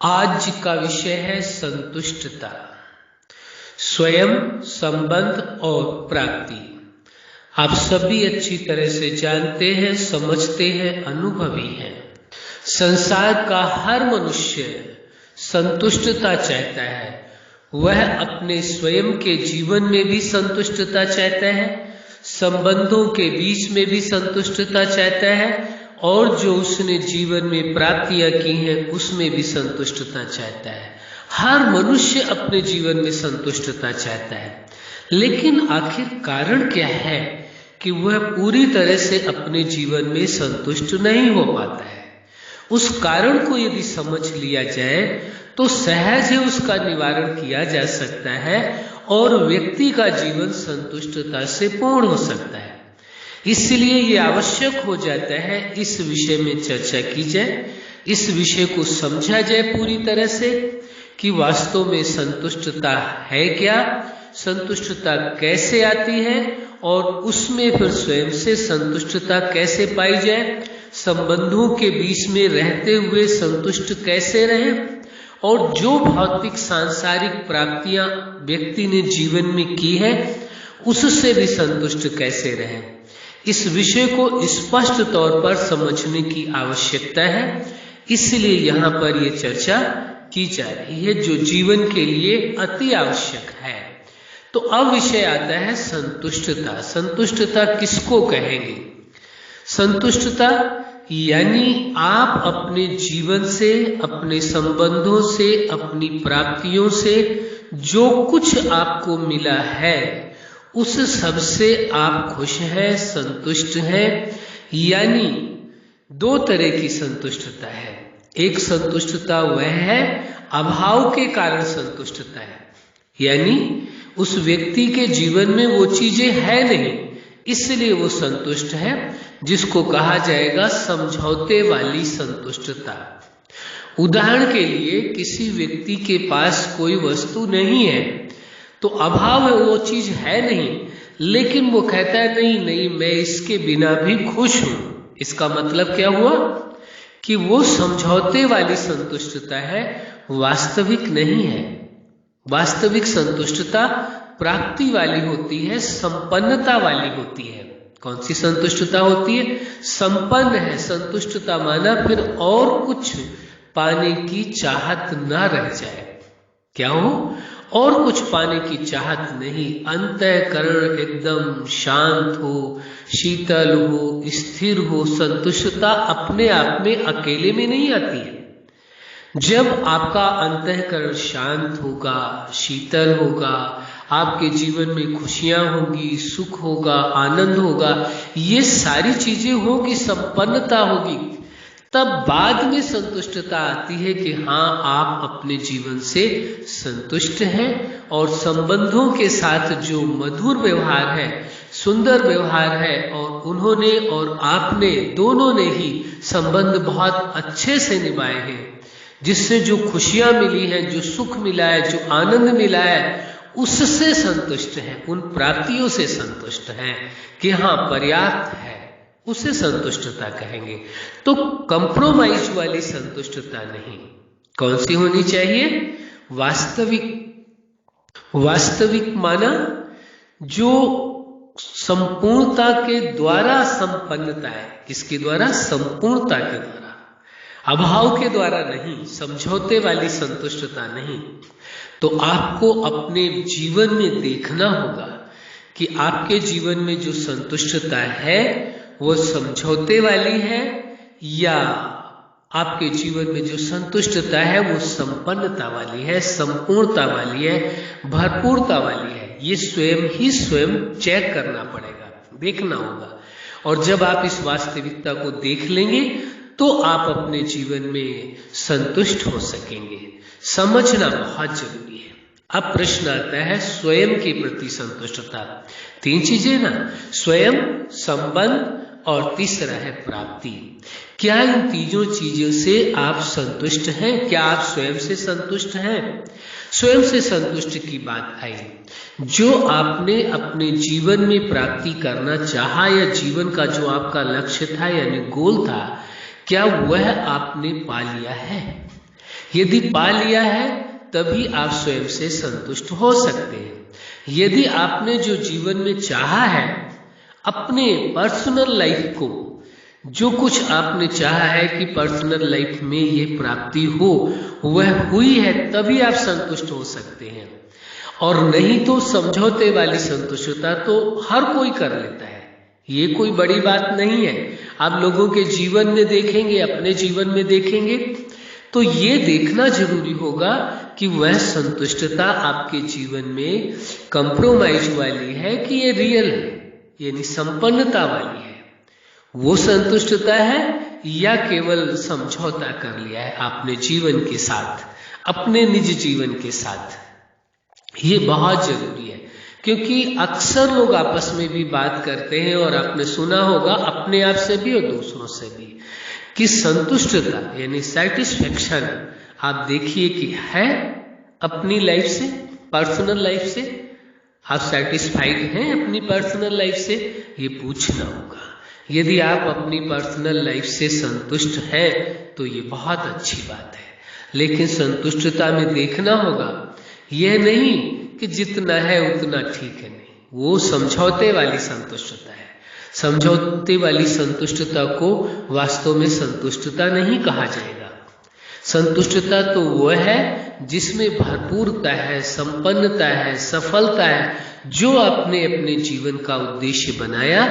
आज का विषय है संतुष्टता, स्वयं, संबंध और प्राप्ति। आप सभी अच्छी तरह से जानते हैं, समझते हैं, अनुभवी हैं। संसार का हर मनुष्य संतुष्टता चाहता है। वह अपने स्वयं के जीवन में भी संतुष्टता चाहता है, संबंधों के बीच में भी संतुष्टता चाहता है और जो उसने जीवन में प्राप्तियां की हैं उसमें भी संतुष्टता चाहता है। हर मनुष्य अपने जीवन में संतुष्टता चाहता है, लेकिन आखिर कारण क्या है कि वह पूरी तरह से अपने जीवन में संतुष्ट नहीं हो पाता है। उस कारण को यदि समझ लिया जाए तो सहज ही उसका निवारण किया जा सकता है और व्यक्ति का जीवन संतुष्टता से पूर्ण हो सकता है। इसलिए ये आवश्यक हो जाता है इस विषय में चर्चा की जाए, इस विषय को समझा जाए पूरी तरह से कि वास्तव में संतुष्टता है क्या, संतुष्टता कैसे आती है और उसमें फिर स्वयं से संतुष्टता कैसे पाई जाए, संबंधों के बीच में रहते हुए संतुष्ट कैसे रहें और जो भौतिक सांसारिक प्राप्तियां व्यक्ति ने जीवन में की है उससे भी संतुष्ट कैसे रहें। इस विषय को स्पष्ट तौर पर समझने की आवश्यकता है, इसलिए यहाँ पर यह चर्चा की जा रही है जो जीवन के लिए अति आवश्यक है। तो अब विषय आता है संतुष्टता। संतुष्टता किसको कहेंगे? संतुष्टता यानी आप अपने जीवन से, अपने संबंधों से, अपनी प्राप्तियों से जो कुछ आपको मिला है उस सबसे आप खुश हैं, संतुष्ट हैं। यानी दो तरह की संतुष्टता है। एक संतुष्टता वह है अभाव के कारण संतुष्टता है, यानी उस व्यक्ति के जीवन में वो चीजें है नहीं इसलिए वो संतुष्ट है, जिसको कहा जाएगा समझौते वाली संतुष्टता। उदाहरण के लिए किसी व्यक्ति के पास कोई वस्तु नहीं है तो अभाव है, वो चीज है नहीं, लेकिन वो कहता है नहीं नहीं मैं इसके बिना भी खुश हूं। इसका मतलब क्या हुआ कि वो समझौते वाली संतुष्टता है, वास्तविक नहीं है। वास्तविक संतुष्टता प्राप्ति वाली होती है, संपन्नता वाली होती है। कौन सी संतुष्टता होती है? संपन्न है। संतुष्टता माना फिर और कुछ पाने की चाहत ना रह जाए। क्या हो? और कुछ पाने की चाहत नहीं, अंतःकरण एकदम शांत हो, शीतल हो, स्थिर हो। संतुष्टता अपने आप में अकेले में नहीं आती है। जब आपका अंतःकरण शांत होगा, शीतल होगा, आपके जीवन में खुशियां होगी, सुख होगा, आनंद होगा, ये सारी चीजें होगी, संपन्नता होगी, तब बाद में संतुष्टता आती है कि हाँ आप अपने जीवन से संतुष्ट हैं और संबंधों के साथ जो मधुर व्यवहार है, सुंदर व्यवहार है और उन्होंने और आपने दोनों ने ही संबंध बहुत अच्छे से निभाए हैं, जिससे जो खुशियां मिली हैं, जो सुख मिला है, जो आनंद मिला है, उससे संतुष्ट हैं, उन प्राप्तियों से संतुष्ट हैं कि हाँ पर्याप्त है, उसे संतुष्टता कहेंगे। तो कंप्रोमाइज वाली संतुष्टता नहीं। कौन सी होनी चाहिए? वास्तविक। वास्तविक माना जो संपूर्णता के द्वारा संपन्नता है। किसके द्वारा? संपूर्णता के द्वारा, अभाव के द्वारा नहीं, समझौते वाली संतुष्टता नहीं। तो आपको अपने जीवन में देखना होगा कि आपके जीवन में जो संतुष्टता है वो समझौते वाली है या आपके जीवन में जो संतुष्टता है वो संपन्नता वाली है, संपूर्णता वाली है, भरपूरता वाली है। ये स्वयं चेक करना पड़ेगा, देखना होगा। और जब आप इस वास्तविकता को देख लेंगे तो आप अपने जीवन में संतुष्ट हो सकेंगे। समझना बहुत जरूरी है। अब प्रश्न आता है स्वयं के प्रति संतुष्टता। तीन चीजें ना, स्वयं, संबंध और तीसरा है प्राप्ति। क्या इन तीनों चीजों से आप संतुष्ट हैं? क्या आप स्वयं से संतुष्ट हैं? स्वयं से संतुष्ट की बात आई, जो आपने अपने जीवन में प्राप्ति करना चाहा या जीवन का जो आपका लक्ष्य था यानी गोल था, क्या वह आपने पा लिया है? यदि पा लिया है तभी आप स्वयं से संतुष्ट हो सकते हैं। यदि आपने जो जीवन में चाहा है, अपने पर्सनल लाइफ को, जो कुछ आपने चाहा है कि पर्सनल लाइफ में ये प्राप्ति हो, वह हुई है, तभी आप संतुष्ट हो सकते हैं। और नहीं तो समझौते वाली संतुष्टता तो हर कोई कर लेता है, ये कोई बड़ी बात नहीं है। आप लोगों के जीवन में देखेंगे, अपने जीवन में देखेंगे, तो ये देखना जरूरी होगा कि वह संतुष्टता आपके जीवन में कंप्रोमाइज वाली है कि ये रियल है, यानी संपन्नता वाली है, वो संतुष्टता है, या केवल समझौता कर लिया है आपने जीवन के साथ, अपने निज जीवन के साथ। ये बहुत जरूरी है, क्योंकि अक्सर लोग आपस में भी बात करते हैं, और आपने सुना होगा अपने आप से भी और दूसरों से भी, कि संतुष्टता यानी सेटिस्फेक्शन आप देखिए कि है अपनी लाइफ से, पर्सनल लाइफ से, आप सेटिस्फाइड हैं अपनी पर्सनल लाइफ से, ये पूछना होगा। यदि आप अपनी पर्सनल लाइफ से संतुष्ट हैं तो ये बहुत अच्छी बात है, लेकिन संतुष्टता में देखना होगा, यह नहीं कि जितना है उतना ठीक है, नहीं, वो समझौते वाली संतुष्टता है। समझौते वाली संतुष्टता को वास्तव में संतुष्टता नहीं कहा जाएगा। संतुष्टता तो वह है जिसमें भरपूरता है, संपन्नता है, सफलता है, जो आपने अपने जीवन का उद्देश्य बनाया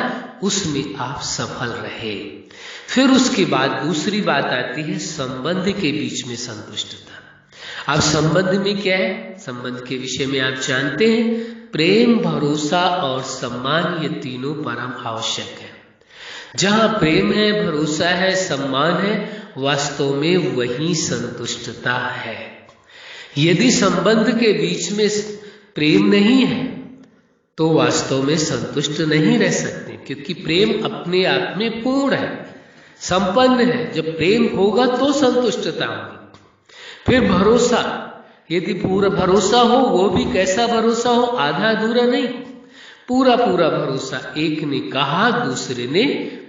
उसमें आप सफल रहे। फिर उसके बाद दूसरी बात आती है संबंध के बीच में संतुष्टता। अब संबंध में क्या है? संबंध के विषय में आप जानते हैं, प्रेम, भरोसा और सम्मान, ये तीनों परम आवश्यक है। जहां प्रेम है, भरोसा है, सम्मान है, वास्तव में वही संतुष्टता है। यदि संबंध के बीच में प्रेम नहीं है तो वास्तव में संतुष्ट नहीं रह सकते, क्योंकि प्रेम अपने आप में पूर्ण है, संपन्न है। जब प्रेम होगा तो संतुष्टता होगी। फिर भरोसा, यदि पूरा भरोसा हो, वो भी कैसा भरोसा हो? आधा अधूरा नहीं, पूरा पूरा भरोसा। एक ने कहा, दूसरे ने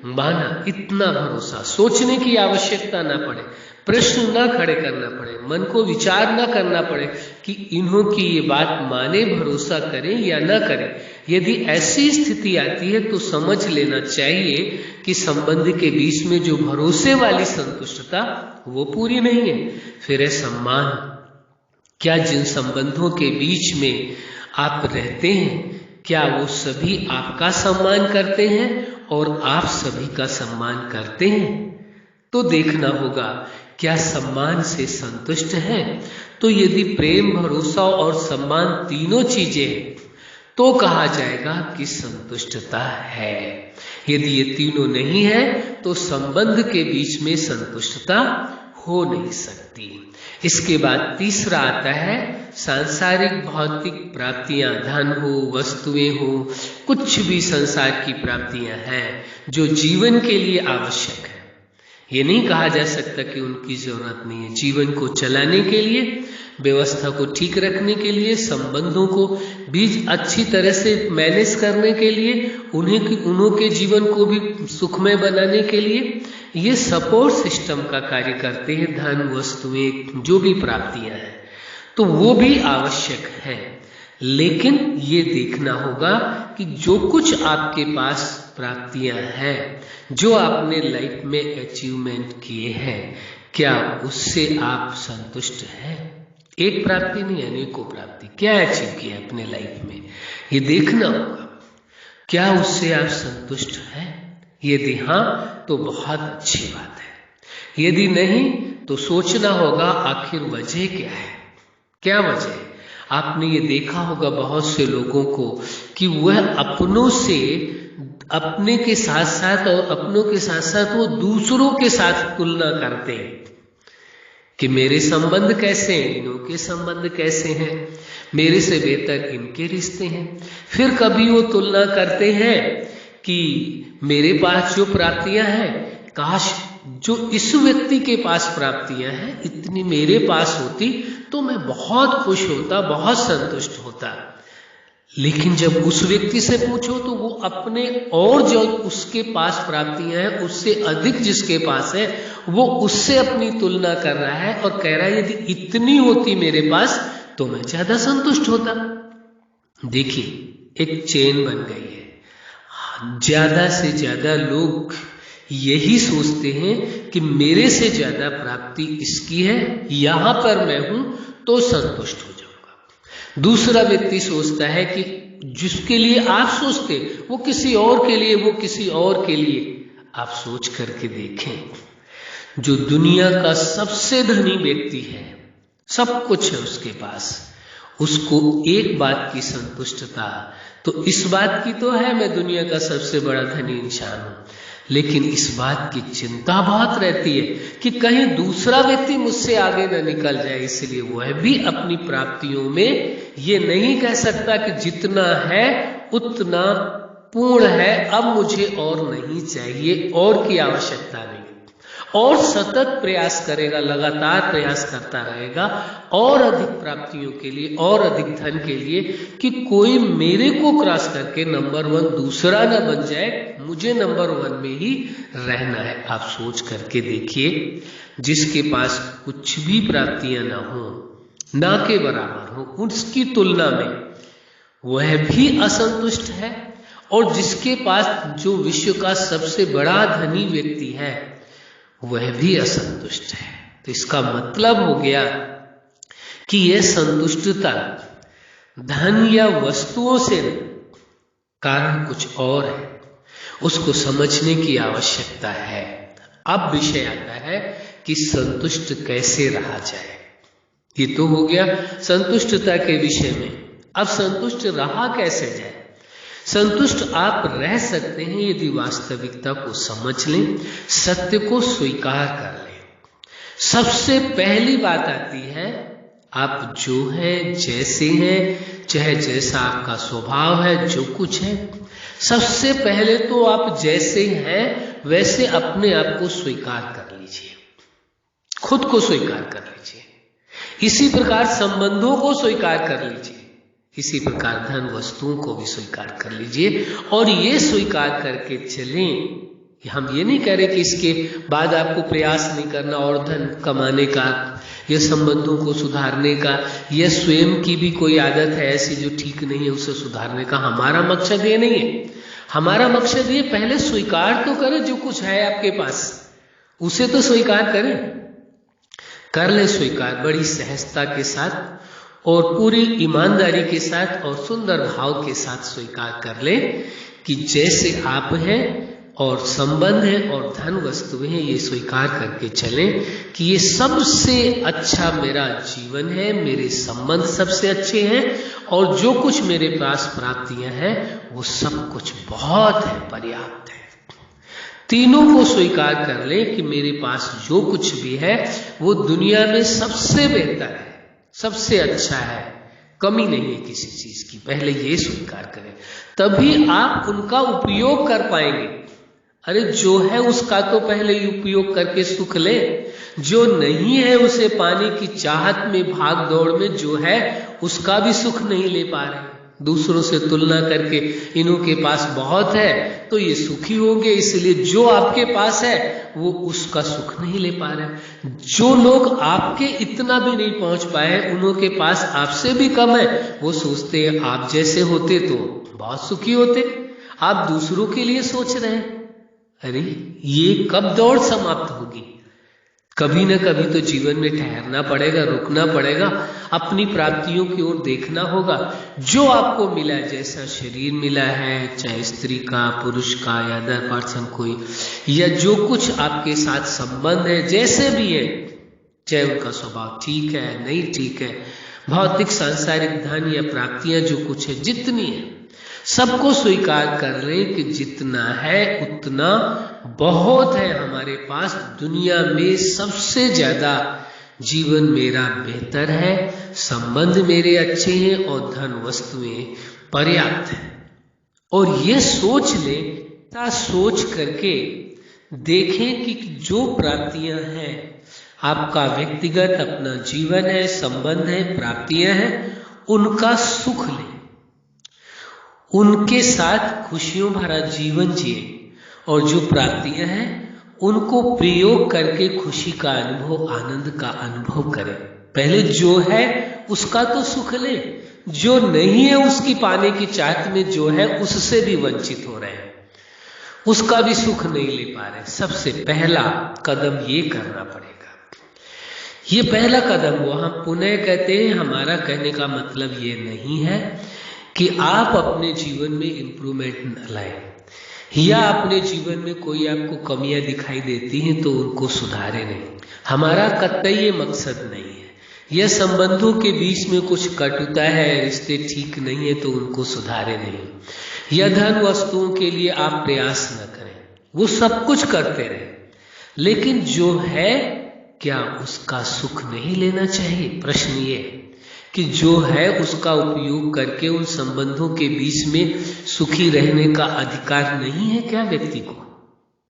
माना, इतना भरोसा, सोचने की आवश्यकता ना पड़े, प्रश्न ना खड़े करना पड़े, मन को विचार ना करना पड़े कि इन्हों की ये बात माने, भरोसा करें या ना करें। यदि ऐसी स्थिति आती है तो समझ लेना चाहिए कि संबंध के बीच में जो भरोसे वाली संतुष्टता वो पूरी नहीं है। फिर है सम्मान। क्या जिन संबंधों के बीच में आप रहते हैं, क्या वो सभी आपका सम्मान करते हैं और आप सभी का सम्मान करते हैं? तो देखना होगा क्या सम्मान से संतुष्ट हैं। तो यदि प्रेम, भरोसा और सम्मान तीनों चीजें हैं तो कहा जाएगा कि संतुष्टता है। यदि ये तीनों नहीं है तो संबंध के बीच में संतुष्टता हो नहीं सकती। इसके बाद तीसरा आता है सांसारिक भौतिक प्राप्तियां, धन हो, वस्तुएं हो, कुछ भी संसार की प्राप्तियां हैं जो जीवन के लिए आवश्यक है। ये नहीं कहा जा सकता कि उनकी जरूरत नहीं है। जीवन को चलाने के लिए, व्यवस्था को ठीक रखने के लिए, संबंधों को भी अच्छी तरह से मैनेज करने के लिए, उन्हों के जीवन को भी सुखमय बनाने के लिए ये सपोर्ट सिस्टम का कार्य करते हैं। धन, वस्तुएं, जो भी प्राप्तियां हैं तो वो भी आवश्यक है, लेकिन ये देखना होगा कि जो कुछ आपके पास प्राप्तियां हैं, जो आपने लाइफ में अचीवमेंट किए हैं, क्या उससे आप संतुष्ट हैं? एक प्राप्ति नहीं, अनेकों प्राप्ति, क्या अचीव किया अपने लाइफ में, ये देखना होगा। क्या उससे आप संतुष्ट हैं? यदि हाँ तो बहुत अच्छी बात है, यदि नहीं तो सोचना होगा आखिर वजह क्या है, क्या वजह है। आपने ये देखा होगा बहुत से लोगों को कि वह अपनों से, अपने के साथ साथ और अपनों के साथ साथ वो दूसरों के साथ तुलना करते हैं कि मेरे संबंध कैसे हैं, इनों के संबंध कैसे हैं, मेरे से बेहतर इनके रिश्ते हैं। फिर कभी वो तुलना करते हैं कि मेरे पास जो प्राप्तियां हैं, काश जो इस व्यक्ति के पास प्राप्तियां हैं इतनी मेरे पास होती तो मैं बहुत खुश होता, बहुत संतुष्ट होता। लेकिन जब उस व्यक्ति से पूछो तो वो अपने और जो उसके पास प्राप्तियां हैं उससे अधिक जिसके पास है वो उससे अपनी तुलना कर रहा है और कह रहा है यदि इतनी होती मेरे पास तो मैं ज्यादा संतुष्ट होता। देखिए एक चेन बन गई है। ज्यादा से ज्यादा लोग यही सोचते हैं कि मेरे से ज्यादा प्राप्ति इसकी है, यहां पर मैं हूं तो संतुष्ट हो जाऊंगा। दूसरा व्यक्ति सोचता है कि जिसके लिए आप सोचते वो किसी और के लिए, वो किसी और के लिए। आप सोच करके देखें, जो दुनिया का सबसे धनी व्यक्ति है, सब कुछ है उसके पास, उसको एक बात की संतुष्टता तो इस बात की तो है मैं दुनिया का सबसे बड़ा धनी इंसान हूं, लेकिन इस बात की चिंता बहुत रहती है कि कहीं दूसरा व्यक्ति मुझसे आगे न निकल जाए। इसलिए वह भी अपनी प्राप्तियों में ये नहीं कह सकता कि जितना है उतना पूर्ण है, अब मुझे और नहीं चाहिए, और की आवश्यकता नहीं। और सतत प्रयास करेगा, लगातार प्रयास करता रहेगा और अधिक प्राप्तियों के लिए, और अधिक धन के लिए, कि कोई मेरे को क्रॉस करके नंबर 1 दूसरा न बन जाए, मुझे नंबर 1 में ही रहना है। आप सोच करके देखिए, जिसके पास कुछ भी प्राप्तियां ना हो, ना के बराबर हो, उसकी तुलना में वह भी असंतुष्ट है, और जिसके पास जो विश्व का सबसे बड़ा धनी व्यक्ति है वह भी असंतुष्ट है। तो इसका मतलब हो गया कि यह संतुष्टता धन या वस्तुओं से नहीं, कारण कुछ और है, उसको समझने की आवश्यकता है। अब विषय आता है कि संतुष्ट कैसे रहा जाए। ये तो हो गया संतुष्टता के विषय में। अब संतुष्ट रहा कैसे जाए? संतुष्ट आप रह सकते हैं यदि वास्तविकता को समझ लें, सत्य को स्वीकार कर लें। सबसे पहली बात आती है, आप जो हैं, जैसे हैं, चाहे जैसा आपका स्वभाव है, जो कुछ है, सबसे पहले तो आप जैसे हैं वैसे अपने आप को स्वीकार कर लीजिए, खुद को स्वीकार कर लीजिए। इसी प्रकार संबंधों को स्वीकार कर लीजिए, इसी प्रकार धन वस्तुओं को भी स्वीकार कर लीजिए। और ये स्वीकार करके चलें, हम ये नहीं कह रहे कि इसके बाद आपको प्रयास नहीं करना और धन कमाने का, या संबंधों को सुधारने का, या स्वयं की भी कोई आदत है ऐसी जो ठीक नहीं है उसे सुधारने का। हमारा मकसद ये नहीं है। हमारा मकसद ये, पहले स्वीकार तो करें जो कुछ है आपके पास, उसे तो स्वीकार करें, कर ले स्वीकार बड़ी सहजता के साथ और पूरी ईमानदारी के साथ और सुंदर भाव के साथ स्वीकार कर ले कि जैसे आप हैं और संबंध है और धन वस्तुएं हैं, ये स्वीकार करके चलें कि ये सबसे अच्छा मेरा जीवन है, मेरे संबंध सबसे अच्छे हैं, और जो कुछ मेरे पास प्राप्तियां हैं वो सब कुछ बहुत है, पर्याप्त है। तीनों को स्वीकार कर लें कि मेरे पास जो कुछ भी है वो दुनिया में सबसे बेहतर है, सबसे अच्छा है, कमी नहीं है किसी चीज की। पहले ये स्वीकार करें, तभी आप उनका उपयोग कर पाएंगे। अरे जो है उसका तो पहले उपयोग करके सुख ले, जो नहीं है उसे पाने की चाहत में, भाग दौड़ में जो है उसका भी सुख नहीं ले पा रहे। दूसरों से तुलना करके इन्हों के पास बहुत है तो ये सुखी होंगे, इसलिए जो आपके पास है वो उसका सुख नहीं ले पा रहे। जो लोग आपके इतना भी नहीं पहुंच पाए, उन्हों के पास आपसे भी कम है, वो सोचते हैं आप जैसे होते तो बहुत सुखी होते, आप दूसरों के लिए सोच रहे हैं। अरे ये कब दौड़ समाप्त होगी? कभी न कभी तो जीवन में ठहरना पड़ेगा, रुकना पड़ेगा, अपनी प्राप्तियों की ओर देखना होगा। जो आपको मिला, जैसा शरीर मिला है, चाहे स्त्री का, पुरुष का या अदर पर्सन कोई, या जो कुछ आपके साथ संबंध है, जैसे भी है, चाहे उनका स्वभाव ठीक है नहीं ठीक है, भौतिक सांसारिक धन या प्राप्तियां जो कुछ है, जितनी है, सबको स्वीकार कर लें कि जितना है उतना बहुत है हमारे पास। दुनिया में सबसे ज्यादा जीवन मेरा बेहतर है, संबंध मेरे अच्छे हैं और धन वस्तुएं पर्याप्त है। और ये सोच लें, सोच करके देखें कि जो प्राप्तियां हैं, आपका व्यक्तिगत अपना जीवन है, संबंध है, प्राप्तियां हैं, उनका सुख लें, उनके साथ खुशियों भरा जीवन जिए, और जो प्राप्तियां हैं उनको प्रयोग करके खुशी का अनुभव, आनंद का अनुभव करें। पहले जो है उसका तो सुख ले, जो नहीं है उसकी पाने की चाहत में जो है उससे भी वंचित हो रहे हैं, उसका भी सुख नहीं ले पा रहे। सबसे पहला कदम ये करना पड़ेगा। ये पहला कदम वो हम पुनः कहते हैं, हमारा कहने का मतलब ये नहीं है कि आप अपने जीवन में इंप्रूवमेंट न लाएं या अपने जीवन में कोई आपको कमियां दिखाई देती हैं तो उनको सुधारे नहीं। हमारा कतई ये मकसद नहीं है। यह संबंधों के बीच में कुछ कटुता है, रिश्ते ठीक नहीं है तो उनको सुधारे नहीं। यह धन वस्तुओं के लिए आप प्रयास न करें, वो सब कुछ करते रहे, लेकिन जो है क्या उसका सुख नहीं लेना चाहिए? प्रश्न ये कि जो है उसका उपयोग करके उन संबंधों के बीच में सुखी रहने का अधिकार नहीं है क्या व्यक्ति को?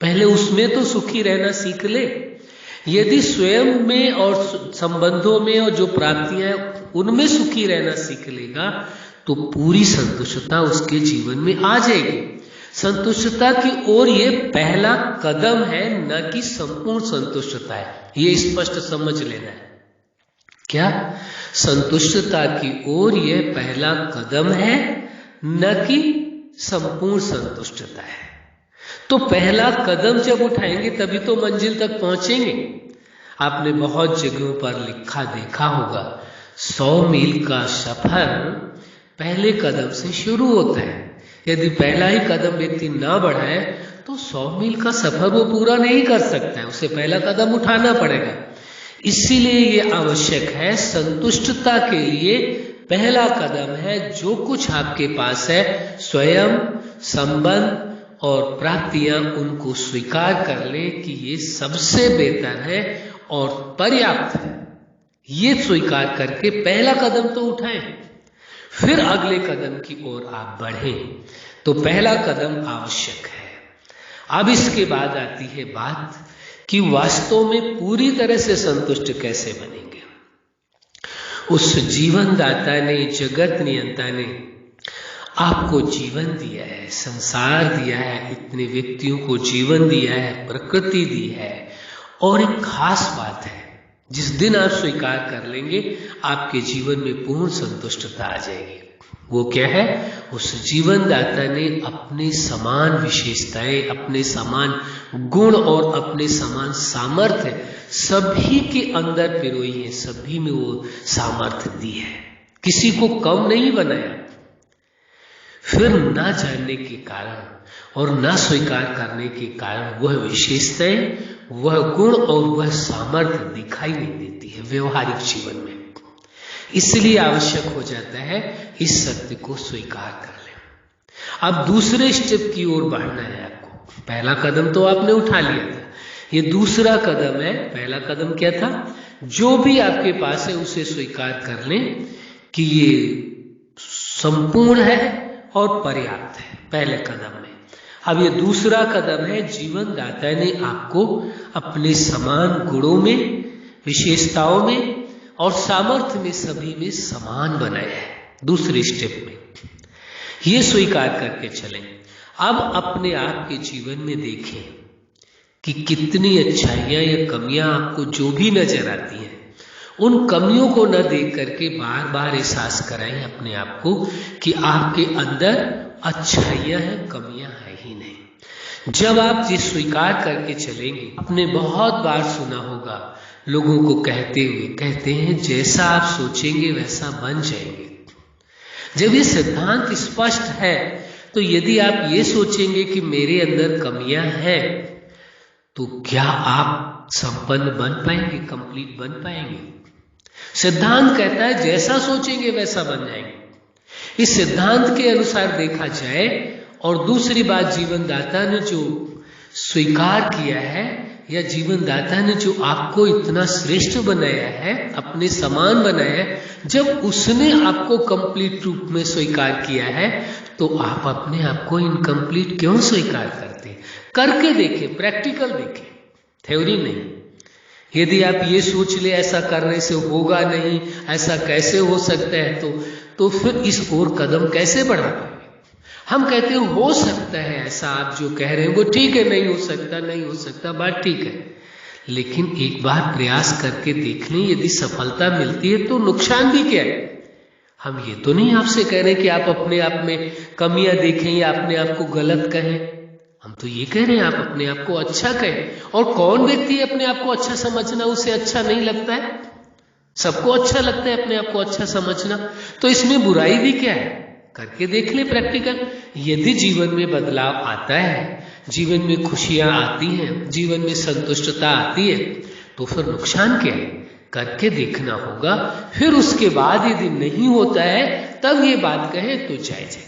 पहले उसमें तो सुखी रहना सीख ले। यदि स्वयं में और संबंधों में और जो प्राप्तियां उनमें सुखी रहना सीख लेगा तो पूरी संतुष्टता उसके जीवन में आ जाएगी। संतुष्टता की ओर ये पहला कदम है, न कि संपूर्ण संतुष्टता है। ये स्पष्ट समझ लेना है। क्या? संतुष्टता की ओर ये पहला कदम है, न कि संपूर्ण संतुष्टता है। तो पहला कदम जब उठाएंगे तभी तो मंजिल तक पहुंचेंगे। आपने बहुत जगहों पर लिखा देखा होगा, 100 मील का सफर पहले कदम से शुरू होता है। यदि पहला ही कदम व्यक्ति ना बढ़ाए तो 100 मील का सफर वो पूरा नहीं कर सकता है, उसे पहला कदम उठाना पड़ेगा। इसीलिए ये आवश्यक है, संतुष्टता के लिए पहला कदम है जो कुछ आपके पास है, स्वयं, संबंध और प्राप्तियां, उनको स्वीकार कर ले कि ये सबसे बेहतर है और पर्याप्त है। ये स्वीकार करके पहला कदम तो उठाएं, फिर अगले कदम की ओर आप बढ़ें। तो पहला कदम आवश्यक है। अब इसके बाद आती है बात कि वास्तव में पूरी तरह से संतुष्ट कैसे बनेंगे। उस जीवन दाता ने, जगत नियंता ने आपको जीवन दिया है, संसार दिया है, इतने व्यक्तियों को जीवन दिया है, प्रकृति दी है। और एक खास बात है, जिस दिन आप स्वीकार कर लेंगे आपके जीवन में पूर्ण संतुष्टता आ जाएगी। वो क्या है? उस जीवन दाता ने अपने समान विशेषताएं, अपने समान गुण और अपने समान सामर्थ्य सभी के अंदर पिरोई है, सभी में वो सामर्थ्य दी है, किसी को कम नहीं बनाया। फिर ना जानने के कारण और ना स्वीकार करने के कारण वह विशेषताएं, वह गुण और वह सामर्थ्य दिखाई नहीं देती है व्यवहारिक जीवन में। इसलिए आवश्यक हो जाता है इस सत्य को स्वीकार कर लें। अब दूसरे स्टेप की ओर बढ़ना है आपको। पहला कदम तो आपने उठा लिया था, ये दूसरा कदम है। पहला कदम क्या था? जो भी आपके पास है उसे स्वीकार कर लें कि ये संपूर्ण है और पर्याप्त है, पहले कदम में। अब ये दूसरा कदम है, जीवन दाता ने आपको अपने समान गुणों में, विशेषताओं में और सामर्थ्य में सभी में समान बनाया है। दूसरे स्टेप में ये स्वीकार करके चलें। अब अपने आप के जीवन में देखें कि कितनी अच्छाइयां या कमियां आपको जो भी नजर आती हैं, उन कमियों को न देख करके बार बार एहसास कराएं अपने आप को कि आपके अंदर अच्छाइयां हैं, कमियां हैं ही नहीं। जब आप ये स्वीकार करके चलेंगे, आपने बहुत बार सुना होगा लोगों को कहते हैं जैसा आप सोचेंगे वैसा बन जाएंगे। जब ये सिद्धांत स्पष्ट है तो यदि आप ये सोचेंगे कि मेरे अंदर कमियां हैं तो क्या आप संपन्न बन पाएंगे, कंप्लीट बन पाएंगे? सिद्धांत कहता है जैसा सोचेंगे वैसा बन जाएंगे। इस सिद्धांत के अनुसार देखा जाए, और दूसरी बात, जीवन दाता ने जो स्वीकार किया है या जीवन दाता ने जो आपको इतना श्रेष्ठ बनाया है, अपने समान बनाया है, जब उसने आपको कंप्लीट रूप में स्वीकार किया है तो आप अपने आप को इनकम्प्लीट क्यों स्वीकार करते? करके देखें, प्रैक्टिकल देखें, थ्योरी नहीं। यदि आप ये सोच ले ऐसा करने से होगा नहीं, ऐसा कैसे हो सकता है, तो फिर इस ओर कदम कैसे बढ़ा पाएंगे? हम कहते हैं हो सकता है ऐसा, आप जो कह रहे हैं वो ठीक है, नहीं हो सकता, नहीं हो सकता, बात ठीक है, लेकिन एक बार प्रयास करके देख लें, यदि सफलता मिलती है तो नुकसान भी क्या है। हम ये तो नहीं आपसे कह रहे कि आप अपने आप में कमियां देखें या अपने आप को गलत कहें, हम तो ये कह रहे हैं आप अपने आप को अच्छा कहें। और कौन व्यक्ति अपने आप को अच्छा समझना उसे अच्छा नहीं लगता है? सबको अच्छा लगता है अपने आप को अच्छा समझना, तो इसमें बुराई भी क्या है? करके देख ले प्रैक्टिकल। यदि जीवन में बदलाव आता है, जीवन में खुशियां आती हैं, जीवन में संतुष्टता आती है, तो फिर नुकसान क्या है? करके देखना होगा। फिर उसके बाद यदि नहीं होता है तब ये बात कहे तो जायज है,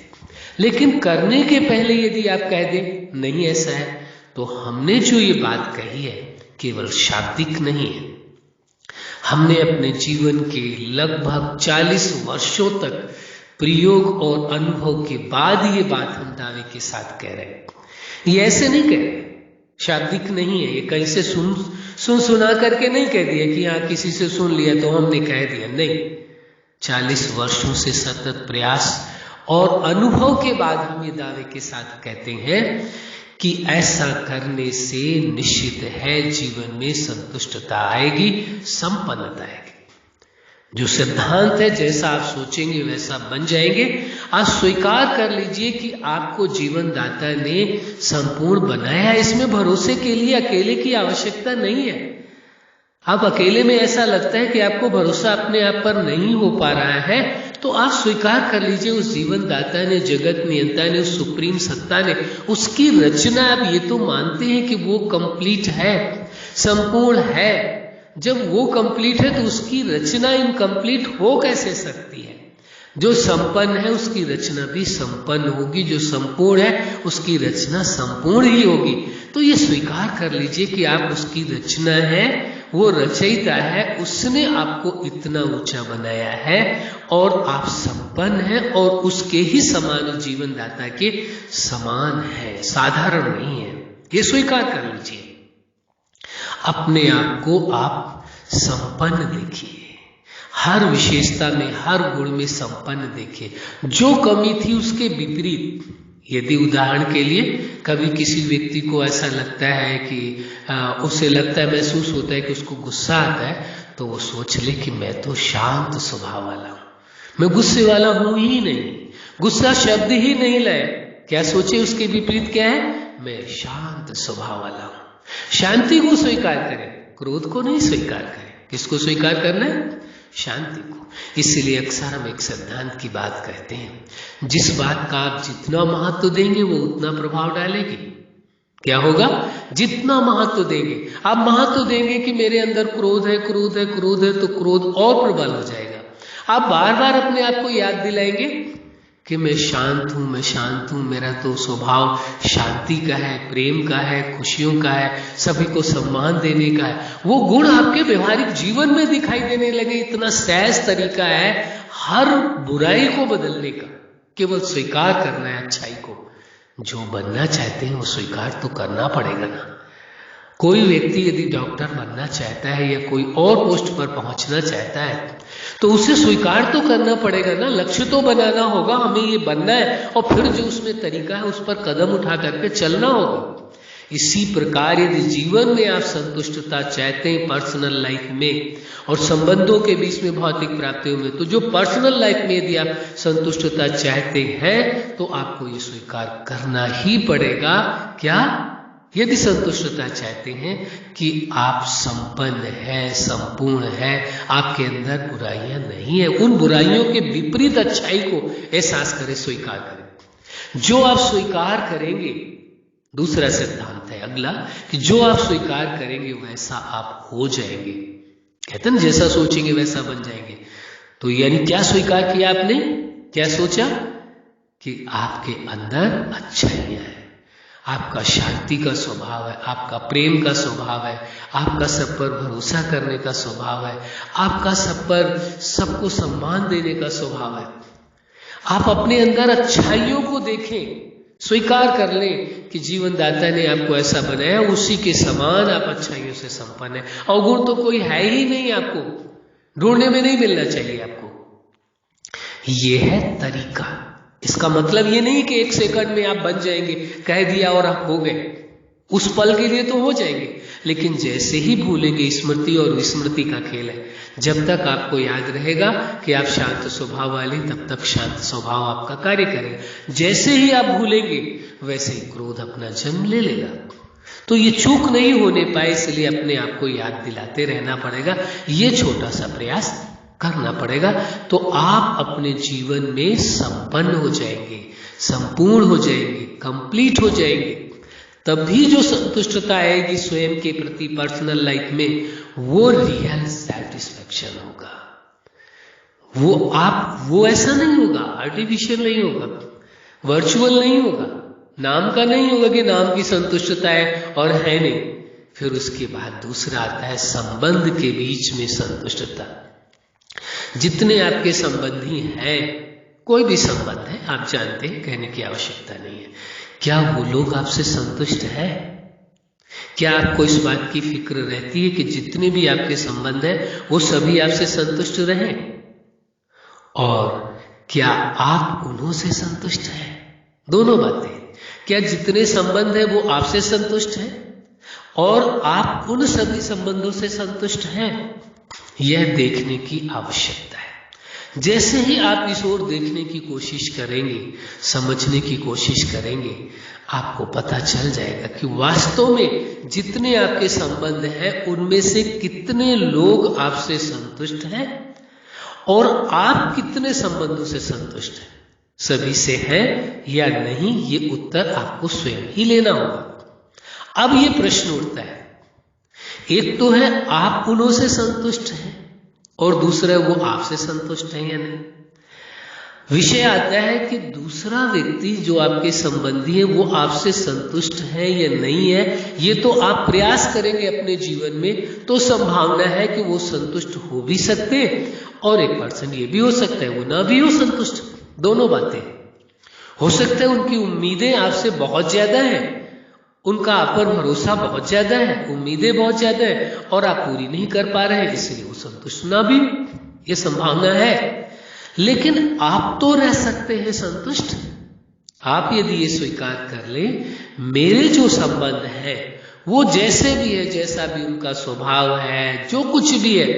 लेकिन करने के पहले यदि आप कह दें नहीं ऐसा है, तो हमने जो ये बात कही है केवल शाब्दिक नहीं है। हमने अपने जीवन के लगभग 40 वर्षों तक प्रयोग और अनुभव के बाद ये बात हम दावे के साथ कह रहे हैं। ये ऐसे नहीं कह रहे, शाब्दिक नहीं है, ये कहीं से सुना करके नहीं कह दिया कि हाँ किसी से सुन लिया तो हमने कह दिया, नहीं। 40 वर्षों से सतत प्रयास और अनुभव के बाद हम ये दावे के साथ कहते हैं कि ऐसा करने से निश्चित है जीवन में संतुष्टता आएगी, संपन्नता आएगी। जो सिद्धांत है जैसा आप सोचेंगे वैसा बन जाएंगे। आज स्वीकार कर लीजिए कि आपको जीवन दाता ने संपूर्ण बनाया, इसमें भरोसे के लिए अकेले की आवश्यकता नहीं है। आप अकेले में ऐसा लगता है कि आपको भरोसा अपने आप पर नहीं हो पा रहा है, तो आप स्वीकार कर लीजिए उस जीवन दाता ने, जगत नियंता ने, उस सुप्रीम सत्ता ने, उसकी रचना आप ये तो मानते हैं कि वो कंप्लीट है, संपूर्ण है। जब वो कंप्लीट है तो उसकी रचना इनकम्प्लीट हो कैसे सकती है? जो संपन्न है उसकी रचना भी संपन्न होगी, जो संपूर्ण है उसकी रचना संपूर्ण ही होगी। तो ये स्वीकार कर लीजिए कि आप उसकी रचना है, वो रचयिता है, उसने आपको इतना ऊंचा बनाया है और आप संपन्न हैं और उसके ही समान जीवन दाता के समान है, साधारण नहीं है। ये स्वीकार कर लीजिए। अपने आप को आप संपन्न देखिए, हर विशेषता में, हर गुण में संपन्न देखिए। जो कमी थी उसके विपरीत, यदि उदाहरण के लिए कभी किसी व्यक्ति को ऐसा लगता है कि उसे लगता है, महसूस होता है कि उसको गुस्सा आता है, तो वो सोच ले कि मैं तो शांत स्वभाव वाला हूं, मैं गुस्से वाला हूं ही नहीं, गुस्सा शब्द ही नहीं लाए। क्या सोचे उसके विपरीत क्या है? मैं शांत स्वभाव वाला हूं। शांति को स्वीकार करें, क्रोध को नहीं स्वीकार करें। किसको स्वीकार करना है? शांति को। इसलिए अक्सर हम एक सिद्धांत की बात कहते हैं, जिस बात का आप जितना महत्व देंगे वो उतना प्रभाव डालेगी। क्या होगा? जितना महत्व देंगे, आप महत्व देंगे कि मेरे अंदर क्रोध है, क्रोध है, क्रोध है, तो क्रोध और प्रबल हो जाएगा। आप बार बार अपने आप को याद दिलाएंगे कि मैं शांत हूं, मैं शांत हूं, मेरा तो स्वभाव शांति का है, प्रेम का है, खुशियों का है, सभी को सम्मान देने का है। वो गुण आपके व्यवहारिक जीवन में दिखाई देने लगे। इतना सहज तरीका है हर बुराई को बदलने का, केवल स्वीकार करना है अच्छाई को। जो बनना चाहते हैं वो स्वीकार तो करना पड़ेगा ना। कोई व्यक्ति यदि डॉक्टर बनना चाहता है या कोई और पोस्ट पर पहुंचना चाहता है तो उसे स्वीकार तो करना पड़ेगा ना, लक्ष्य तो बनाना होगा, हमें ये बनना है, और फिर जो उसमें तरीका है उस पर कदम उठा करके चलना होगा। इसी प्रकार यदि जीवन में आप संतुष्टता चाहते हैं पर्सनल लाइफ में और संबंधों के बीच में भौतिक प्राप्तियों में, तो जो पर्सनल लाइफ में यदि आप संतुष्टता चाहते हैं तो आपको ये स्वीकार करना ही पड़ेगा। क्या? यदि संतुष्टता चाहते हैं कि आप संपन्न हैं, संपूर्ण हैं, आपके अंदर बुराइयां नहीं है, उन बुराइयों के विपरीत अच्छाई को एहसास करें, स्वीकार करें। जो आप स्वीकार करेंगे, दूसरा सिद्धांत है अगला, कि जो आप स्वीकार करेंगे वैसा आप हो जाएंगे। कहते हैं जैसा सोचेंगे वैसा बन जाएंगे। तो यानी क्या स्वीकार किया आपने? क्या सोचा? कि आपके अंदर अच्छाइयां है, आपका शांति का स्वभाव है, आपका प्रेम का स्वभाव है, आपका सब पर भरोसा करने का स्वभाव है, आपका सब पर सबको सम्मान देने का स्वभाव है। आप अपने अंदर अच्छाइयों को देखें, स्वीकार कर लें कि जीवन दाता ने आपको ऐसा बनाया, उसी के समान आप अच्छाइयों से संपन्न है। अवगुण तो कोई है ही नहीं, आपको ढूंढने में नहीं मिलना चाहिए आपको। यह है तरीका। इसका मतलब ये नहीं कि 1 सेकंड में आप बन जाएंगे, कह दिया और आप हो गए। उस पल के लिए तो हो जाएंगे, लेकिन जैसे ही भूलेंगे, स्मृति और विस्मृति का खेल है। जब तक आपको याद रहेगा कि आप शांत स्वभाव वाले, तब तक शांत स्वभाव आपका कार्य करेगा। जैसे ही आप भूलेंगे, वैसे ही क्रोध अपना जन्म ले लेगा। तो ये चूक नहीं होने पाए, इसलिए अपने आप को याद दिलाते रहना पड़ेगा। ये छोटा सा प्रयास करना पड़ेगा, तो आप अपने जीवन में संपन्न हो जाएंगे, संपूर्ण हो जाएंगे, कंप्लीट हो जाएंगे। तभी जो संतुष्टता आएगी स्वयं के प्रति, पर्सनल लाइफ में, वो रियल सैटिस्फैक्शन होगा। वो ऐसा नहीं होगा, आर्टिफिशियल नहीं होगा, वर्चुअल नहीं होगा, नाम का नहीं होगा कि नाम की संतुष्टता है और है नहीं। फिर उसके बाद दूसरा आता है संबंध के बीच में संतुष्टता। जितने आपके संबंधी हैं, कोई भी संबंध है, आप जानते हैं, कहने की आवश्यकता नहीं है, क्या वो लोग आपसे संतुष्ट है? क्या आपको इस बात की फिक्र रहती है कि जितने भी आपके संबंध हैं वो सभी आपसे संतुष्ट रहें? और क्या आप उन्हों से संतुष्ट हैं? दोनों बातें। क्या जितने संबंध हैं वो आपसे संतुष्ट हैं और आप उन सभी संबंधों से संतुष्ट हैं? यह देखने की आवश्यकता है। जैसे ही आप इस ओर देखने की कोशिश करेंगे, समझने की कोशिश करेंगे, आपको पता चल जाएगा कि वास्तव में जितने आपके संबंध हैं उनमें से कितने लोग आपसे संतुष्ट हैं और आप कितने संबंधों से संतुष्ट हैं। सभी से है या नहीं, ये उत्तर आपको स्वयं ही लेना होगा। अब ये प्रश्न उठता है, एक तो है आप उन्हों से संतुष्ट हैं और दूसरा वो आपसे संतुष्ट है या नहीं। विषय आता है कि दूसरा व्यक्ति जो आपके संबंधी है वो आपसे संतुष्ट है या नहीं है, ये तो आप प्रयास करेंगे अपने जीवन में, तो संभावना है कि वो संतुष्ट हो भी सकते हैं और 1% ये भी हो सकता है वो ना भी हो संतुष्ट। दोनों बातें हो सकता है। उनकी उम्मीदें आपसे बहुत ज्यादा हैं, उनका आप पर भरोसा बहुत ज्यादा है, उम्मीदें बहुत ज्यादा है और आप पूरी नहीं कर पा रहे हैं, इसलिए वो संतुष्ट ना भी, ये संभावना है। लेकिन आप तो रह सकते हैं संतुष्ट। आप यदि ये स्वीकार कर ले, मेरे जो संबंध है वो जैसे भी है, जैसा भी उनका स्वभाव है, जो कुछ भी है,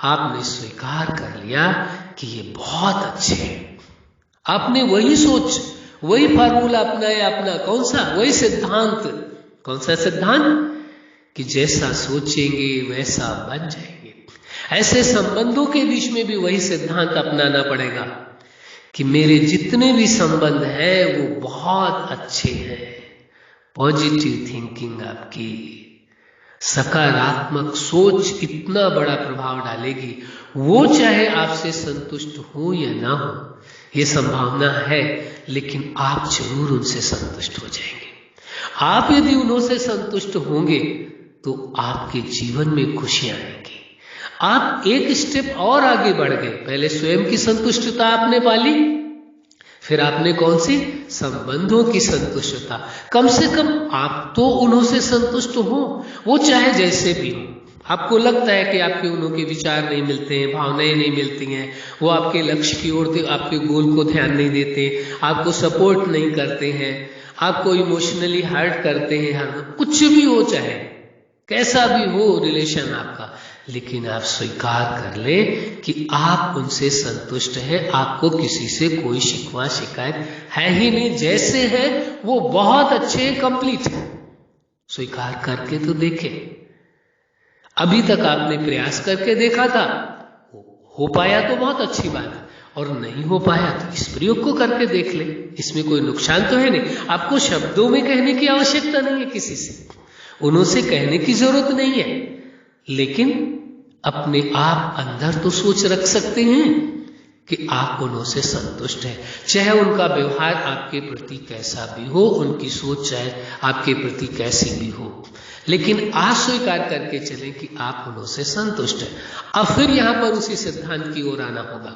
आपने स्वीकार कर लिया कि ये बहुत अच्छे हैं। आपने वही सोच, वही फार्मूला अपनाया, अपना कौन सा, वही सिद्धांत। कौन सा सिद्धांत? कि जैसा सोचेंगे वैसा बन जाएंगे। ऐसे संबंधों के बीच में भी वही सिद्धांत अपनाना पड़ेगा कि मेरे जितने भी संबंध हैं वो बहुत अच्छे हैं। पॉजिटिव थिंकिंग, आपकी सकारात्मक सोच इतना बड़ा प्रभाव डालेगी, वो चाहे आपसे संतुष्ट हो या ना हो, ये संभावना है, लेकिन आप जरूर उनसे संतुष्ट हो जाएंगे। आप यदि उन्हों से संतुष्ट होंगे तो आपके जीवन में खुशियां आएंगी। आप एक स्टेप और आगे बढ़ गए। पहले स्वयं की संतुष्टता आपने पाली, फिर आपने कौन सी? संबंधों की संतुष्टता। कम से कम आप तो उन्हों से संतुष्ट हो, वो चाहे जैसे भी हो। आपको लगता है कि आपके उन्हों के विचार नहीं मिलते हैं, भावनाएं नहीं मिलती हैं, वो आपके लक्ष्य की ओर, आपके गोल को ध्यान नहीं देते, आपको सपोर्ट नहीं करते हैं, आपको इमोशनली हर्ट करते हैं, कुछ भी हो, चाहे कैसा भी हो रिलेशन आपका, लेकिन आप स्वीकार कर ले कि आप उनसे संतुष्ट हैं, आपको किसी से कोई शिकवा शिकायत है ही नहीं, जैसे है वो बहुत अच्छे, कंप्लीट है। स्वीकार करके तो देखें। अभी तक आपने प्रयास करके देखा था, हो पाया तो बहुत अच्छी बात है, और नहीं हो पाया तो इस प्रयोग को करके देख ले, इसमें कोई नुकसान तो है नहीं। आपको शब्दों में कहने की आवश्यकता नहीं है, किसी से उनसे कहने की जरूरत नहीं है, लेकिन अपने आप अंदर तो सोच रख सकते हैं कि आप उनसे संतुष्ट हैं, चाहे उनका व्यवहार आपके प्रति कैसा भी हो, उनकी सोच चाहे आपके प्रति कैसी भी हो, लेकिन आप स्वीकार करके चलें कि आप उनसे संतुष्ट हैं। अब फिर यहां पर उसी सिद्धांत की ओर आना होगा।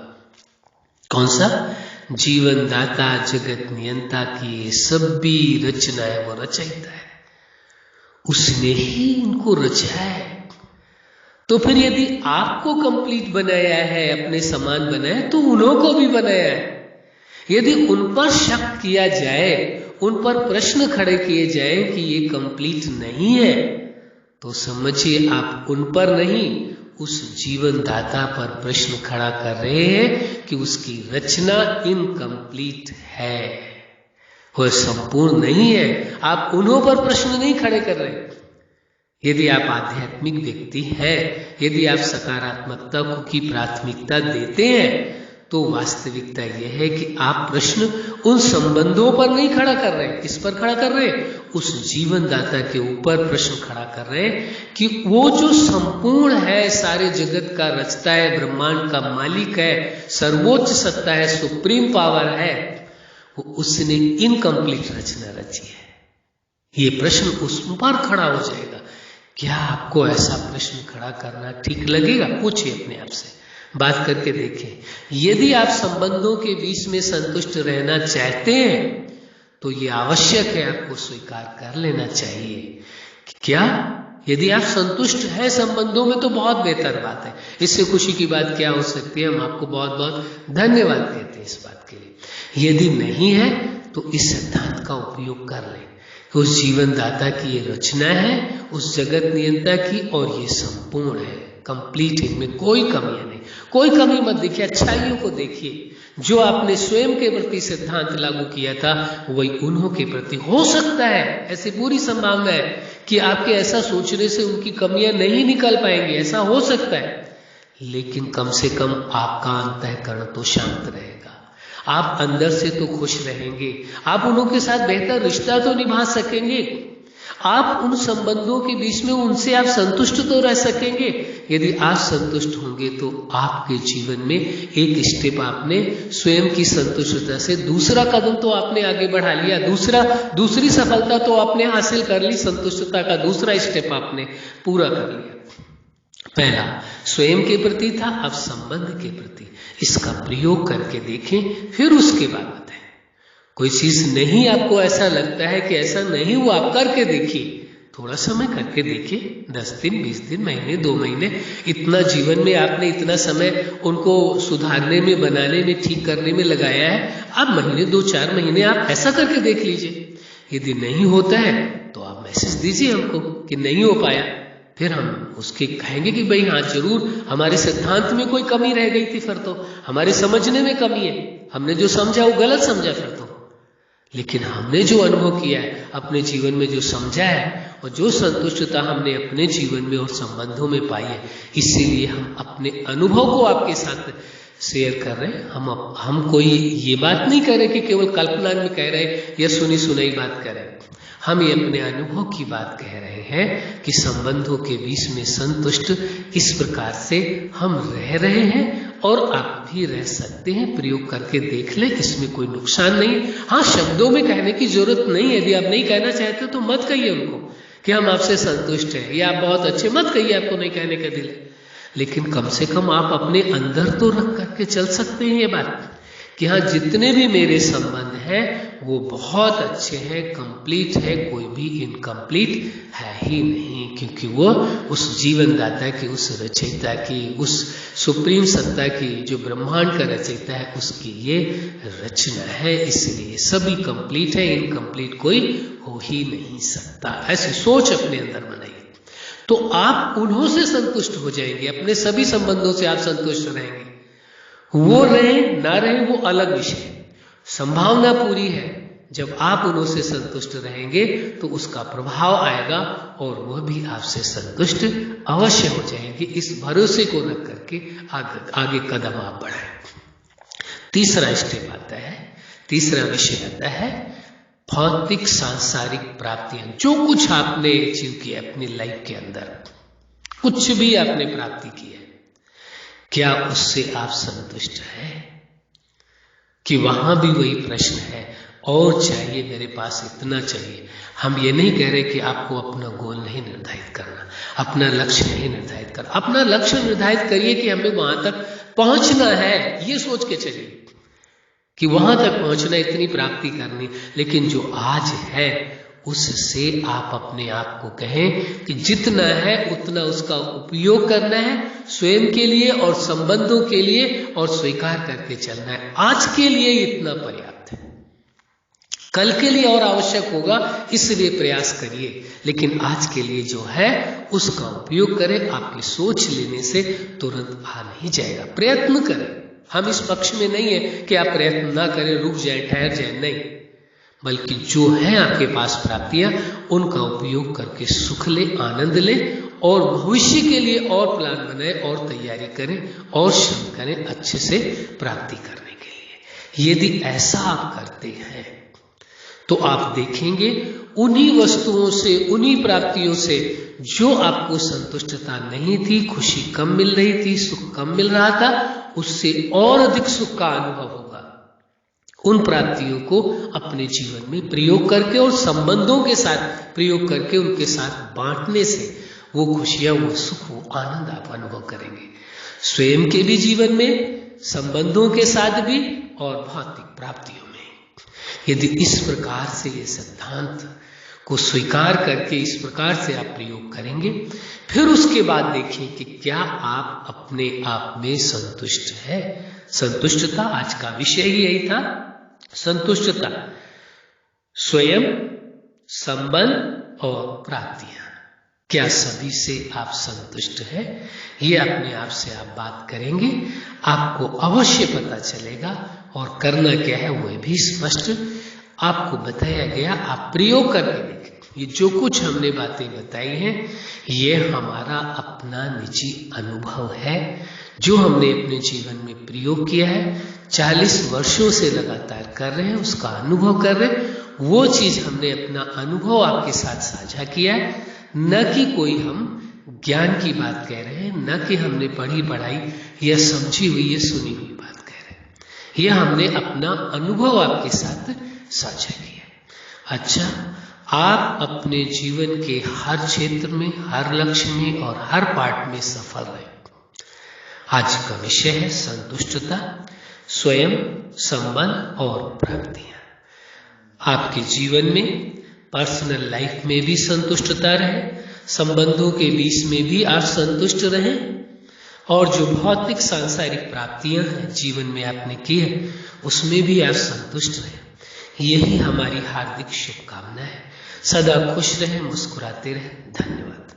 कौन सा? जीवन दाता जगत नियंता की सभी रचनाएं वो रचयिता है, उसने ही इनको रचा है। तो फिर यदि आपको कंप्लीट बनाया है, अपने समान बनाया है, तो उन्हों को भी बनाया है। यदि उन पर शक किया जाए, उन पर प्रश्न खड़े किए जाए कि ये कंप्लीट नहीं है, तो समझिए आप उन पर नहीं, उस जीवन दाता पर प्रश्न खड़ा कर रहे हैं कि उसकी रचना इनकम्प्लीट है, वह संपूर्ण नहीं है। आप उन्हों पर प्रश्न नहीं खड़े कर रहे। यदि आप आध्यात्मिक व्यक्ति हैं, यदि आप सकारात्मकता को की प्राथमिकता देते हैं, तो वास्तविकता यह है कि आप प्रश्न उन संबंधों पर नहीं खड़ा कर रहे। किस पर खड़ा कर रहे? उस जीवन दाता के ऊपर प्रश्न खड़ा कर रहे कि वो जो संपूर्ण है, सारे जगत का रचता है, ब्रह्मांड का मालिक है, सर्वोच्च सत्ता है, सुप्रीम पावर है, वो उसने इनकम्प्लीट रचना रची है। ये प्रश्न उस पर खड़ा हो जाएगा। क्या आपको ऐसा प्रश्न खड़ा करना ठीक लगेगा? पूछिए अपने आप से, बात करके देखें। यदि आप संबंधों के बीच में संतुष्ट रहना चाहते हैं, तो ये आवश्यक है, आपको स्वीकार कर लेना चाहिए कि क्या यदि आप संतुष्ट हैं संबंधों में, तो बहुत बेहतर बात है। इससे खुशी की बात क्या हो सकती है? हम आपको बहुत बहुत धन्यवाद कहते हैं इस बात के लिए। यदि नहीं है, तो इस सिद्धांत का उपयोग कर लें कि उस जीवन दाता की ये रचना है, उस जगत नियंता की, और ये संपूर्ण है, कंप्लीट है, इनमें कोई कमियां नहीं। कोई कमी मत देखिए, अच्छाइयों को देखिए। जो आपने स्वयं के प्रति सिद्धांत लागू किया था, वही उन्हों के प्रति हो सकता है। ऐसी पूरी संभावना है कि आपके ऐसा सोचने से उनकी कमियां नहीं निकल पाएंगी, ऐसा हो सकता है। लेकिन कम से कम आपका अंतःकरण तो शांत रहेगा, आप अंदर से तो खुश रहेंगे, आप उन्हों के साथ बेहतर रिश्ता तो निभा सकेंगे, आप उन संबंधों के बीच में उनसे आप संतुष्ट तो रह सकेंगे। यदि आप संतुष्ट होंगे, तो आपके जीवन में एक स्टेप आपने स्वयं की संतुष्टता से, दूसरा कदम तो आपने आगे बढ़ा लिया, दूसरी सफलता तो आपने हासिल कर ली, संतुष्टता का दूसरा स्टेप आपने पूरा कर लिया। पहला स्वयं के प्रति था, अब संबंध के प्रति। इसका प्रयोग करके देखें, फिर उसके बाद बताएं। कोई चीज नहीं आपको ऐसा लगता है कि ऐसा नहीं हुआ, आप करके देखिए, थोड़ा समय करके देखिए, 10 दिन, 20 दिन, महीने, 2 महीने, इतना जीवन में आपने इतना समय उनको सुधारने में, बनाने में, ठीक करने में लगाया है। अब महीने 2-4 महीने आप ऐसा करके देख लीजिए। यदि नहीं होता है, तो आप मैसेज दीजिए हमको कि नहीं हो पाया, फिर हम उसके कहेंगे कि भाई हाँ जरूर हमारे सिद्धांत में कोई कमी रह गई थी, फिर तो हमारे समझने में कमी है, हमने जो समझा वो गलत समझा फिर तो। लेकिन हमने जो अनुभव किया है, अपने जीवन में जो समझा है, और जो संतुष्टता हमने अपने जीवन में और संबंधों में पाई है, इसीलिए हम अपने अनुभव को आपके साथ शेयर कर रहे हैं। हम कोई ये बात नहीं कर रहे कि केवल कल्पना में कह रहे या सुनी सुनाई बात कर रहे हैं। हम ये अपने अनुभव की बात कह रहे हैं कि संबंधों के बीच में संतुष्ट इस प्रकार से हम रह रहे हैं, और आप भी रह सकते हैं। प्रयोग करके देख लें, इसमें कोई नुकसान नहीं। हाँ, शब्दों में कहने की जरूरत नहीं है। यदि आप नहीं कहना चाहते तो मत कहिए उनको कि हम आपसे संतुष्ट हैं, या आप बहुत अच्छे, मत कहिए, आपको नहीं कहने का दिल है। लेकिन कम से कम आप अपने अंदर तो रख करके चल सकते हैं ये बात कि हाँ, जितने भी मेरे संबंध हैं वो बहुत अच्छे हैं, कंप्लीट है, कोई भी इनकम्प्लीट है ही नहीं, क्योंकि वो उस जीवन दाता की, उस रचयिता की, उस सुप्रीम सत्ता की, जो ब्रह्मांड का रचयिता है, उसकी ये रचना है। इसलिए सभी कंप्लीट है, इनकम्प्लीट कोई हो ही नहीं सकता। ऐसी सोच अपने अंदर बनाइए, तो आप उन्हों से संतुष्ट हो जाएंगे, अपने सभी संबंधों से आप संतुष्ट रहेंगे। वो रहे ना रहे वो अलग विषय है, संभावना पूरी है। जब आप उन्हों से संतुष्ट रहेंगे तो उसका प्रभाव आएगा, और वह भी आपसे संतुष्ट अवश्य हो जाएंगे। इस भरोसे को रख करके आगे कदम आप बढ़ाएं। तीसरा स्टेप आता है, तीसरा विषय आता है भौतिक सांसारिक प्राप्तियां। जो कुछ आपने अचीव किया अपनी लाइफ के अंदर, कुछ भी आपने प्राप्ति की है, क्या उससे आप संतुष्ट हैं? कि वहां भी वही प्रश्न है, और चाहिए, मेरे पास इतना चाहिए। हम ये नहीं कह रहे कि आपको अपना गोल नहीं निर्धारित करना, अपना लक्ष्य नहीं निर्धारित करना। अपना लक्ष्य निर्धारित करिए कि हमें वहां तक पहुंचना है, ये सोच के चलिए कि वहां तक पहुंचना, इतनी प्राप्ति करनी। लेकिन जो आज है उससे आप अपने आप को कहें कि जितना है उतना उसका उपयोग करना है, स्वयं के लिए और संबंधों के लिए, और स्वीकार करके चलना है। आज के लिए इतना पर्याप्त है, कल के लिए और आवश्यक होगा, इसलिए प्रयास करिए, लेकिन आज के लिए जो है उसका उपयोग करें। आपकी सोच लेने से तुरंत आ नहीं जाएगा, प्रयत्न करें। हम इस पक्ष में नहीं है कि आप प्रयत्न ना करें, रुक जाए, ठहर जाए, नहीं, बल्कि जो है आपके पास प्राप्तियां, उनका उपयोग करके सुख ले, आनंद ले, और भविष्य के लिए और प्लान बनाए, और तैयारी करें, और श्रम करें अच्छे से प्राप्ति करने के लिए। यदि ऐसा आप करते हैं तो आप देखेंगे उन्हीं वस्तुओं से, उन्हीं प्राप्तियों से जो आपको संतुष्टता नहीं थी, खुशी कम मिल रही थी, सुख कम मिल रहा था, उससे और अधिक सुख का अनुभव होगा। उन प्राप्तियों को अपने जीवन में प्रयोग करके और संबंधों के साथ प्रयोग करके उनके साथ बांटने से वो खुशियां, वो सुख, वो आनंद आप अनुभव करेंगे, स्वयं के भी जीवन में, संबंधों के साथ भी, और भौतिक प्राप्तियों में। यदि इस प्रकार से ये सिद्धांत को स्वीकार करके इस प्रकार से आप प्रयोग करेंगे, फिर उसके बाद देखिए कि क्या आप अपने आप में संतुष्ट है। संतुष्टता आज का विषय ही यही था, संतुष्टता, स्वयं, संबंध और प्राप्तियां। क्या सभी से आप संतुष्ट है? ये अपने आप से आप बात करेंगे, आपको अवश्य पता चलेगा, और करना क्या है वह भी स्पष्ट आपको बताया गया। आप प्रयोग करके देखें। ये जो कुछ हमने बातें बताई हैं, ये हमारा अपना निजी अनुभव है, जो हमने अपने जीवन में प्रयोग किया है, 40 वर्षों से लगातार कर रहे हैं, उसका अनुभव कर रहे हैं। वो चीज हमने अपना अनुभव आपके साथ साझा किया है, न कि कोई हम ज्ञान की बात कह रहे हैं, न कि हमने पढ़ी पढ़ाई या समझी हुई या सुनी हुई बात कह रहे हैं। यह हमने अपना अनुभव आपके साथ साझा किया। अच्छा, आप अपने जीवन के हर क्षेत्र में, हर लक्ष्य में और हर पार्ट में सफल रहे। आज का विषय है संतुष्टता, स्वयं, संबंध और प्राप्तियां। आपके जीवन में, पर्सनल लाइफ में भी संतुष्टता रहे, संबंधों के बीच में भी आप संतुष्ट रहें, और जो भौतिक सांसारिक प्राप्तियां हैं जीवन में आपने की है, उसमें भी आप संतुष्ट रहें। यही हमारी हार्दिक शुभकामना है। सदा खुश रहें, मुस्कुराते रहें। धन्यवाद।